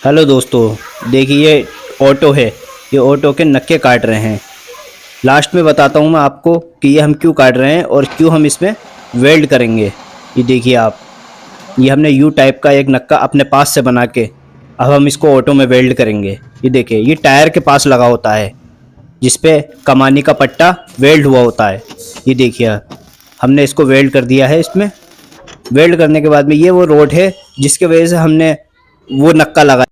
Hello दोस्तों, देखिए ये ऑटो है। ये ऑटो के नक्के काट रहे हैं। लास्ट में बताता हूँ मैं आपको कि ये हम क्यों काट रहे हैं और क्यों हम इसमें वेल्ड करेंगे। ये देखिए आप, ये हमने यू टाइप का एक नक्का अपने पास से बना के अब हम इसको ऑटो में वेल्ड करेंगे। ये देखिए, ये टायर के पास लगा होता है जिसपे कमानी का पट्टा वेल्ड हुआ होता है। ये देखिए, हमने इसको वेल्ड कर दिया है। इसमें वेल्ड करने के बाद में ये वो रोड है जिसके वजह से हमने वो नक्का लगा।